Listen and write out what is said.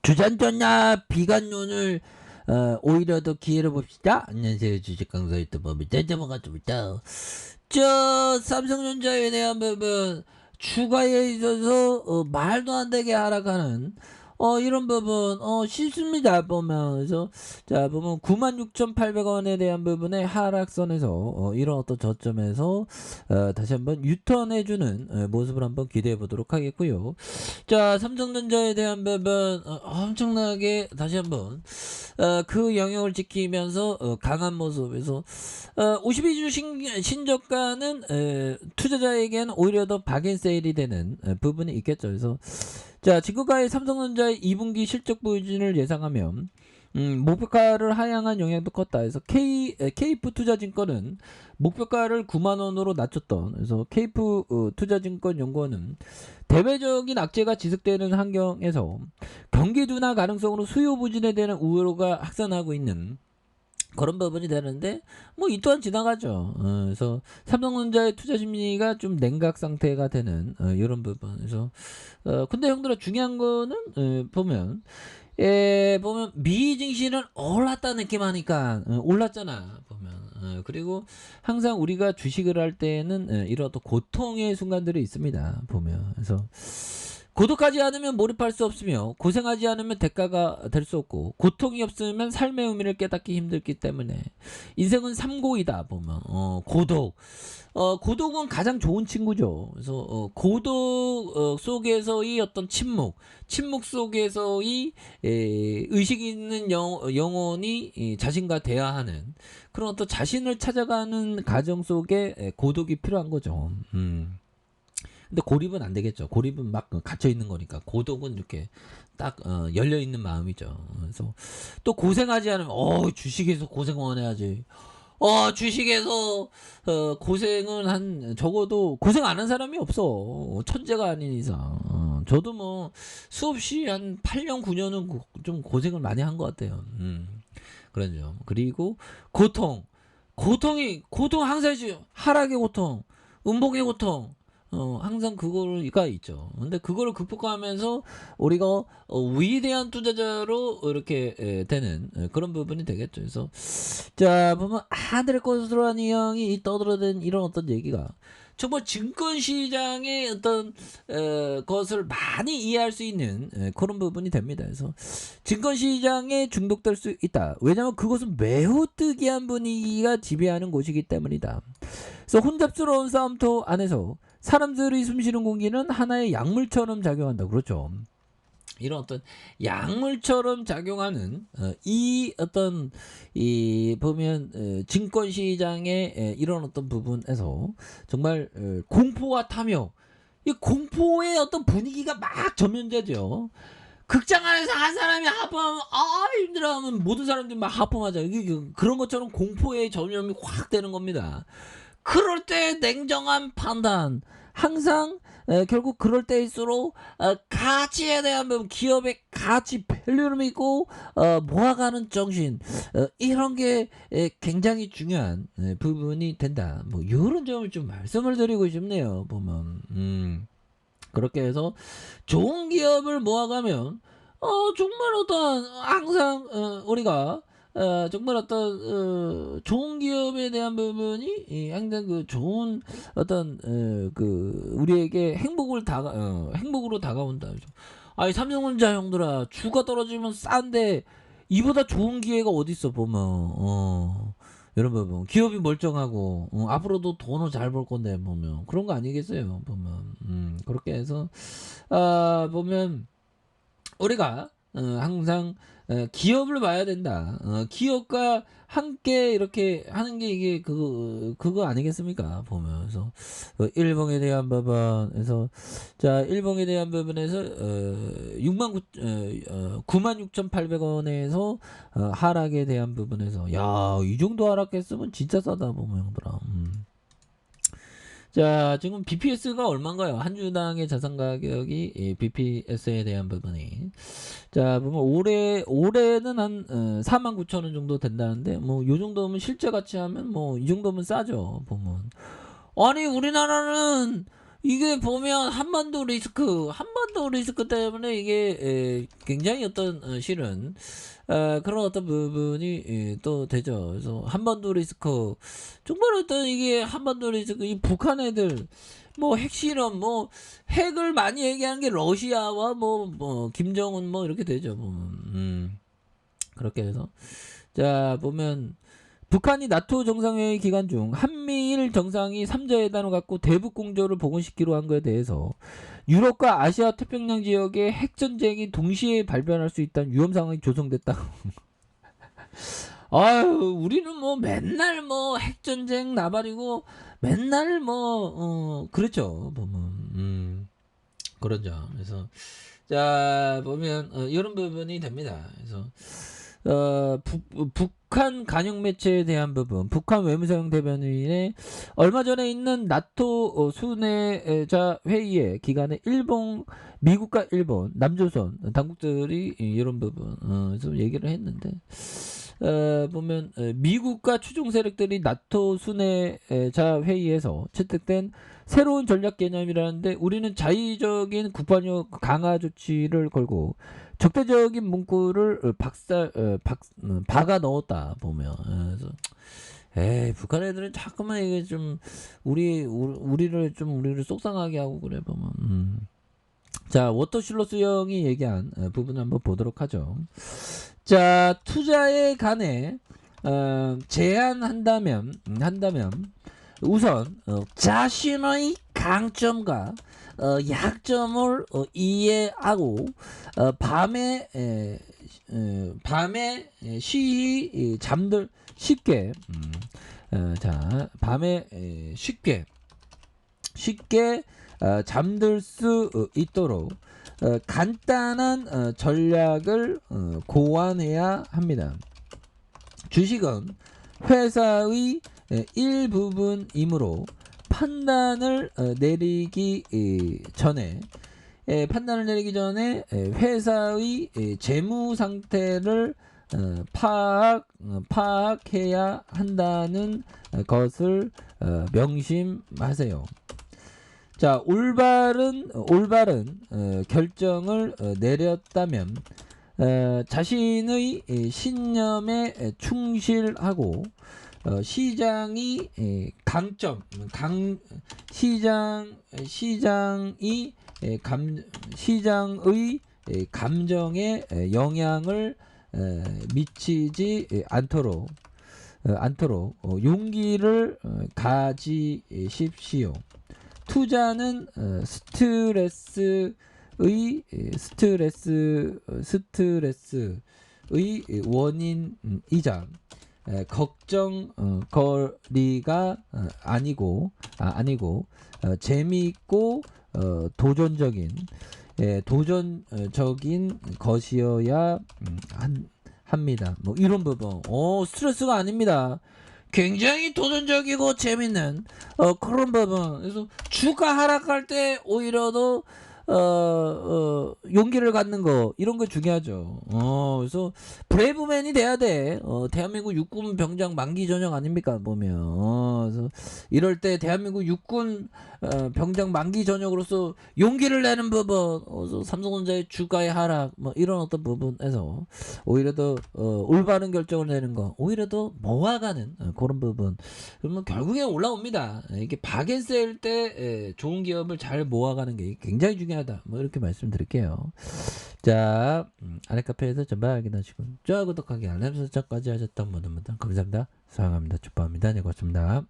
주전자나 비관론을 오히려 더 기회를 봅시다. 안녕하세요. 주식 강사 유튜버 대대모가입니다. 삼성전자에 대한 부분 추가에 있어서 말도 안 되게 하락하는 이런 부분 쉽습니다. 보면 그래서 자 보면 96,800원에 대한 부분의 하락선에서 이런 어떤 저점에서 다시 한번 유턴해주는 모습을 한번 기대해 보도록 하겠고요. 자 삼성전자에 대한 부분 엄청나게 다시 한번 그 영역을 지키면서 강한 모습에서 52주 신저가는 투자자에게는 오히려 더 박앤세일이 되는 부분이 있겠죠. 그래서 자 지금까지 삼성전자의 2분기 실적 부진을 예상하면 목표가를 하향한 영향도 컸다. 그래서 KF 투자증권은 목표가를 9만원으로 낮췄던 그래서 KF 투자증권 연구원은 대외적인 악재가 지속되는 환경에서 경기 둔화 가능성으로 수요 부진에 대한 우려가 확산하고 있는 그런 부분이 되는데 뭐 이 또한 지나가죠. 그래서 삼성전자의 투자 심리가 좀 냉각 상태가 되는 이런 부분. 그래서 근데 형들아 중요한 거는 보면 보면 미 증시는 올랐다 느낌 하니까 올랐잖아 보면. 그리고 항상 우리가 주식을 할 때는 이런 어떤 고통의 순간들이 있습니다 보면. 그래서 고독하지 않으면 몰입할 수 없으며 고생하지 않으면 대가가 될 수 없고 고통이 없으면 삶의 의미를 깨닫기 힘들기 때문에 인생은 삼고이다 보면 고독 고독은 가장 좋은 친구죠. 그래서 고독 속에서의 어떤 침묵 속에서의 의식 있는 영혼이 자신과 대화하는 그런 어떤 자신을 찾아가는 과정 속에 고독이 필요한 거죠. 근데 고립은 안 되겠죠. 고립은 막 갇혀 있는 거니까. 고독은 이렇게 딱 열려 있는 마음이죠. 그래서 또 고생하지 않으면 주식에서 고생만 해야지. 주식에서 고생은 한 적어도 고생 안 한 사람이 없어. 천재가 아닌 이상. 저도 뭐 수없이 한 8년 9년은 좀 고생을 많이 한 것 같아요. 그러죠. 그리고 고통 항상 있죠. 하락의 고통, 음봉의 고통. 항상 그거가 있죠. 근데 그거를 극복하면서 우리가 위대한 투자자로 이렇게 되는 그런 부분이 되겠죠. 그래서 자 보면 하늘의 고스란히 형이 떠들어댄 이런 어떤 얘기가 정말 증권시장의 어떤 것을 많이 이해할 수 있는 그런 부분이 됩니다. 그래서 증권시장에 중독될 수 있다. 왜냐하면 그것은 매우 특이한 분위기가 지배하는 곳이기 때문이다. 그래서 혼잡스러운 싸움터 안에서 사람들이 숨쉬는 공기는 하나의 약물처럼 작용한다. 그렇죠. 이런 어떤 약물처럼 작용하는 이 어떤 이 보면 증권 시장의 이런 어떤 부분에서 정말 공포와 탐욕 이 공포의 어떤 분위기가 막 전면되죠. 극장 안에서 한 사람이 하품하면 힘들어하면 모든 사람들이 막 하품하자. 그런 것처럼 공포의 전염이 확 되는 겁니다. 그럴 때 냉정한 판단 항상 결국 그럴 때일수록 가치에 대한 부분 기업의 가치 밸류를 믿고 모아가는 정신 이런 게 굉장히 중요한 부분이 된다. 뭐 이런 점을 좀 말씀을 드리고 싶네요. 보면 그렇게 해서 좋은 기업을 모아가면 정말 어떤 항상 우리가 정말 어떤 좋은 기업에 대한 부분이 항상 그 좋은 어떤 그 우리에게 행복으로 다가온다. 아니 삼성전자 형들아 주가 떨어지면 싼데 이보다 좋은 기회가 어디 있어 보면 이런 부분 기업이 멀쩡하고 앞으로도 돈을 잘 벌 건데 보면 그런 거 아니겠어요 보면 그렇게 해서 보면 우리가 항상 기업을 봐야 된다. 기업과 함께 이렇게 하는 게 이게 그거 아니겠습니까? 보면서 일봉에 대한 부분에서 자 일봉에 대한 부분에서 96,800원에서 하락에 대한 부분에서 야 이 정도 하락했으면 진짜 싸다 보면 형들아. 자, 지금 BPS가 얼마인가요? 한 주당의 자산 가격이 BPS에 대한 부분이. 자, 보면 올해는 한 49,000원 정도 된다는데 뭐 요 정도면 실제 가치 하면 뭐 이 정도면 싸죠. 보면. 아니, 우리나라는 이게 보면 한반도 리스크 때문에 이게 굉장히 어떤 실은 그런 어떤 부분이 또 되죠. 그래서 한반도 리스크 정말 어떤 이게 한반도 리스크 이 북한 애들 뭐 핵실험 뭐 핵을 많이 얘기하는 게 러시아와 뭐 김정은 뭐 이렇게 되죠. 보면 그렇게 해서 자 보면 북한이 나토 정상회의 기간 중 한미일 정상이 3자 회담을 갖고 대북 공조를 복원시키려 한 것에 대해서 유럽과 아시아 태평양 지역에 핵전쟁이 동시에 발병할 수 있다는 위험 상황이 조성됐다고. 아유, 우리는 뭐 맨날 뭐 핵전쟁 나발이고 맨날 그렇죠. 보면 그러죠. 그래서 자 보면 이런 부분이 됩니다. 그래서 북한 간영 매체에 대한 부분, 북한 외무성 대변인의 얼마 전에 있는 나토 순회자 회의의 기간에 미국과 일본, 남조선 당국들이 이런 부분 좀 얘기를 했는데 보면 미국과 추종 세력들이 나토 순회자 회의에서 채택된 새로운 전략 개념이라는데 우리는 자의적인 국방력 강화 조치를 걸고 적대적인 문구를 박아 넣었다 보면 그래서 에이 북한 애들은 자꾸만 이게 좀 우리를 속상하게 하고 그래 보면 자 워터실로스 형이 얘기한 부분을 한번 보도록 하죠. 자 투자에 관해 제한한다면 우선 자신의 강점과 약점을 이해하고 밤에 쉬이 잠들 쉽게 밤에 쉽게 잠들 수 있도록 간단한 전략을 고안해야 합니다. 주식은 회사의 일부분이므로 판단을 내리기 전에 회사의 재무 상태를 파악해야 한다는 것을 명심하세요. 자, 올바른 결정을 내렸다면 자신의 신념에 충실하고 시장의 감정에 영향을 미치지 않도록 용기를 가지십시오. 투자는 스트레스의 원인이자 걱정거리가 아니고 재미있고 도전적인 것이어야 합니다. 뭐 이런 부분. 스트레스가 아닙니다. 굉장히 도전적이고 재밌는 그런 부분. 그래서 주가 하락할 때 오히려 더 용기를 갖는 거 이런 거 중요하죠. 그래서 브레이브맨이 돼야 돼. 대한민국 육군 병장 만기 전역 아닙니까 보면. 그래서 이럴 때 대한민국 육군 병장 만기 전역으로서 용기를 내는 부분, 삼성전자의 주가의 하락 뭐 이런 어떤 부분에서 오히려 더 올바른 결정을 내는 거 오히려 더 모아가는 그런 부분. 그러면 결국에 올라옵니다. 이게 박앤세일 때 좋은 기업을 잘 모아가는 게 굉장히 중요하다. 뭐 이렇게 말씀드릴게요. 자, 아랫카페에서 전방 확인하시고 좋아요, 구독하기, 알람 설정까지 하셨던 모든 분들 감사합니다. 사랑합니다. 축복합니다. 네, 고맙습니다.